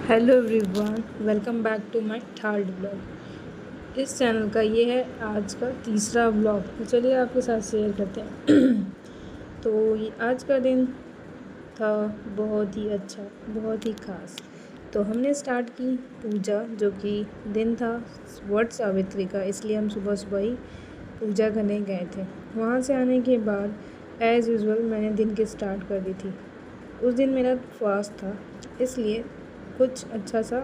Hello everyone, welcome back to my third blog. इस channel का ये है आज का तीसरा ब्लॉग। तो चलिए आपके साथ शेयर करते हैं। तो ये आज का दिन था बहुत ही अच्छा, बहुत ही ख़ास। तो हमने स्टार्ट की पूजा, जो कि दिन था वट सावित्री का, इसलिए हम सुबह सुबह ही पूजा करने गए थे। वहाँ से आने के बाद एज़ यूजुअल मैंने दिन की स्टार्ट कर दी थी। उस दिन मेरा फास्ट था, इसलिए कुछ अच्छा सा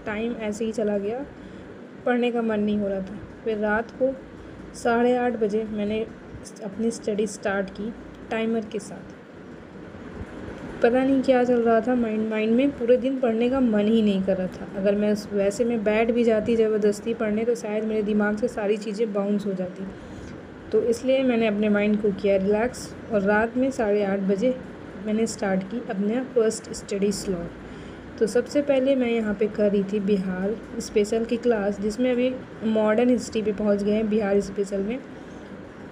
टाइम ऐसे ही चला गया, पढ़ने का मन नहीं हो रहा था। फिर रात को 8:30 बजे मैंने अपनी स्टडी स्टार्ट की टाइमर के साथ। पता नहीं क्या चल रहा था माइंड में, पूरे दिन पढ़ने का मन ही नहीं कर रहा था। अगर मैं बैठ भी जाती ज़बरदस्ती पढ़ने, तो शायद मेरे दिमाग से सारी चीज़ें बाउंस हो जाती। तो इसलिए मैंने अपने माइंड को किया रिलैक्स, और रात में 8:30 बजे मैंने स्टार्ट की अपना फर्स्ट स्टडी स्लॉट। तो सबसे पहले मैं यहाँ पे कर रही थी बिहार स्पेशल की क्लास, जिसमें अभी मॉडर्न हिस्ट्री पे पहुँच गए हैं बिहार स्पेशल में।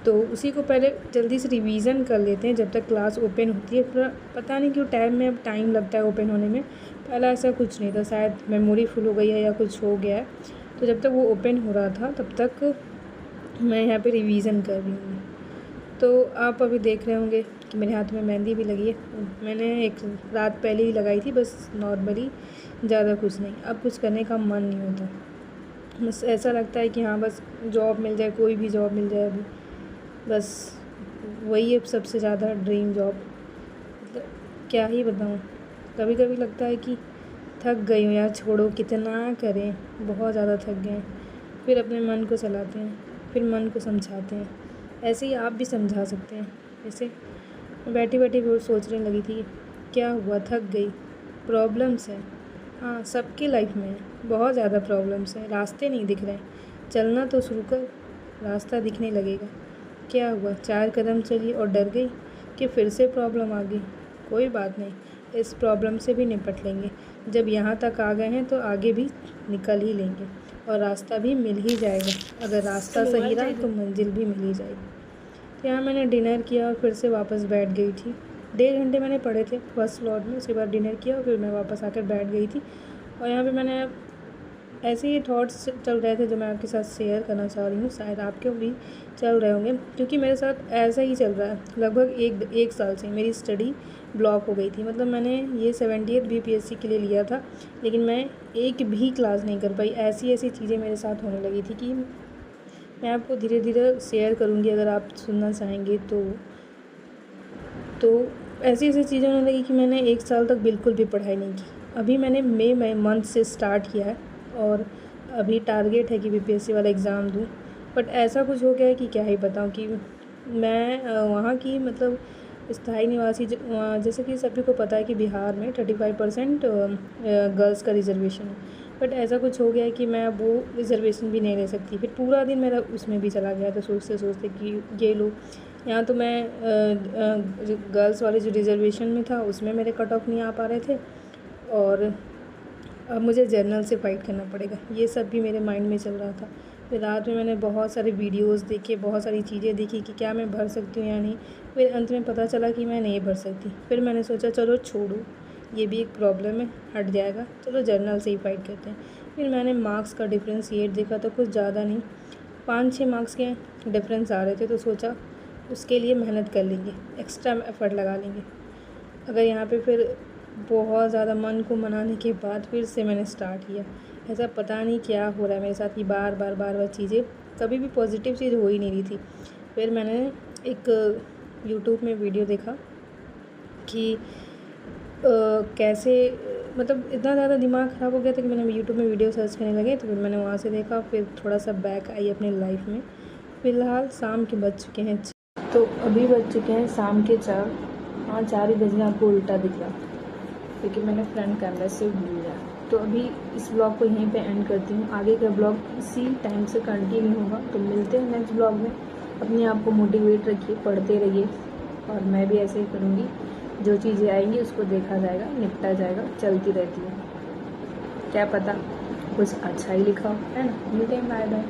तो उसी को पहले जल्दी से रिवीजन कर लेते हैं जब तक क्लास ओपन होती है। पूरा पता नहीं क्यों अब टाइम लगता है ओपन होने में। पहले ऐसा कुछ नहीं था, शायद मेमोरी फुल हो गई है या कुछ हो गया है। तो जब तक वो ओपन हो रहा था तब तक मैं यहाँ पर रिवीज़न कर रही हूँ। तो आप अभी देख रहे होंगे कि मेरे हाथ में मेहंदी भी लगी है। मैंने एक रात पहले ही लगाई थी, बस नॉर्मली, ज़्यादा कुछ नहीं। अब कुछ करने का मन नहीं होता, बस ऐसा लगता है कि हाँ बस जॉब मिल जाए, कोई भी जॉब मिल जाए अभी, बस वही है सबसे ज़्यादा ड्रीम जॉब। क्या ही बताऊँ, कभी कभी लगता है कि थक गई हूँ यार, छोड़ो कितना करें, बहुत ज़्यादा थक गए हैं। फिर अपने मन को चलाते हैं, फिर मन को समझाते हैं। ऐसे ही आप भी समझा सकते हैं। जैसे बैठी बैठी वो सोचने लगी थी, क्या हुआ, थक गई, प्रॉब्लम्स हैं। हाँ, सबकी लाइफ में बहुत ज़्यादा प्रॉब्लम्स हैं, रास्ते नहीं दिख रहे हैं। चलना तो शुरू कर, रास्ता दिखने लगेगा। क्या हुआ, 4 कदम चली और डर गई कि फिर से प्रॉब्लम आ गई। कोई बात नहीं, इस प्रॉब्लम से भी निपट लेंगे। जब यहाँ तक आ गए हैं तो आगे भी निकल ही लेंगे, और रास्ता भी मिल ही जाएगा। अगर रास्ता सही रहा तो मंजिल भी मिल ही जाएगी। तो यहाँ मैंने डिनर किया और फिर से वापस बैठ गई थी। 1.5 घंटे मैंने पढ़े थे फर्स्ट स्लॉट में, उसके बाद डिनर किया और फिर मैं वापस आकर बैठ गई थी। और यहाँ पे मैंने ऐसे ही थॉट्स चल रहे थे जो मैं आपके साथ शेयर करना चाह रही हूँ। शायद आपके भी चल रहे होंगे, क्योंकि मेरे साथ ऐसा ही चल रहा है। लगभग एक साल से मेरी स्टडी ब्लॉक हो गई थी। मैंने ये 78 BPSC के लिए लिया था, लेकिन मैं एक भी क्लास नहीं कर पाई। ऐसी ऐसी चीज़ें मेरे साथ होने लगी थी कि मैं आपको धीरे धीरे शेयर करूँगी, अगर आप सुनना चाहेंगे तो ऐसी ऐसी चीज़ें होने लगी कि मैंने 1 साल तक बिल्कुल भी पढ़ाई नहीं की। अभी मैंने मई मंथ से स्टार्ट किया है, और अभी टारगेट है कि BPSC वाला एग्ज़ाम दूँ। बट ऐसा कुछ हो गया है कि क्या ही बताऊँ कि मैं वहाँ की स्थायी निवासी, जैसे कि सभी को पता है कि बिहार में 35% गर्ल्स का रिजर्वेशन है। बट ऐसा कुछ हो गया है कि मैं वो रिज़र्वेशन भी नहीं ले सकती। फिर पूरा दिन मेरा उसमें भी चला गया था सोचते सोचते कि ये लो। यहाँ तो मैं गर्ल्स वाले जो रिज़र्वेशन में था उसमें मेरे कट ऑफ नहीं आ पा रहे थे, और अब मुझे जर्नल से फ़ाइट करना पड़ेगा। ये सब भी मेरे माइंड में चल रहा था। फिर रात में मैंने बहुत सारे वीडियोज़ देखे, बहुत सारी चीज़ें देखी कि क्या मैं भर सकती हूँ या नहीं। फिर अंत में पता चला कि मैं नहीं भर सकती। फिर मैंने सोचा चलो छोड़ो, ये भी एक प्रॉब्लम है, हट जाएगा, चलो जर्नल से ही फ़ाइट करते हैं। फिर मैंने मार्क्स का डिफ्रेंशिएट देखा तो कुछ ज़्यादा नहीं, 5-6 मार्क्स के डिफरेंस आ रहे थे। तो सोचा उसके लिए मेहनत कर लेंगे, एक्स्ट्रा एफ़र्ट लगा लेंगे। अगर यहाँ पे फिर बहुत ज़्यादा मन को मनाने के बाद फिर से मैंने स्टार्ट किया। ऐसा पता नहीं क्या हो रहा है मेरे साथ कि बार बार चीज़ें, कभी भी पॉजिटिव चीज़ हो ही नहीं रही थी। फिर मैंने एक यूट्यूब में वीडियो देखा कि कैसे, इतना ज़्यादा दिमाग ख़राब हो गया था कि मैंने यूट्यूब में वीडियो सर्च करने लगे। तो फिर मैंने वहाँ से देखा, फिर थोड़ा सा बैक आई अपनी लाइफ में। फ़िलहाल शाम के बज चुके हैं, तो अभी बज चुके हैं शाम के 4। हाँ, 4 ही बजने आपको उल्टा दिख रहा, क्योंकि मैंने फ्रंट कैमरा से व्यू लिया। तो अभी इस ब्लॉग को यहीं पे एंड करती हूँ। आगे का ब्लॉग इसी टाइम से कंटिन्यू होगा। तो मिलते हैं नेक्स्ट ब्लॉग में। अपने आप को मोटिवेट रखिए, पढ़ते रहिए, और मैं भी ऐसे ही करूँगी। जो चीज़ें आएंगी उसको देखा जाएगा, निपटा जाएगा, चलती रहती है। क्या पता कुछ अच्छा ही लिखा हो, है ना। मिलते हैं, बाय बाय।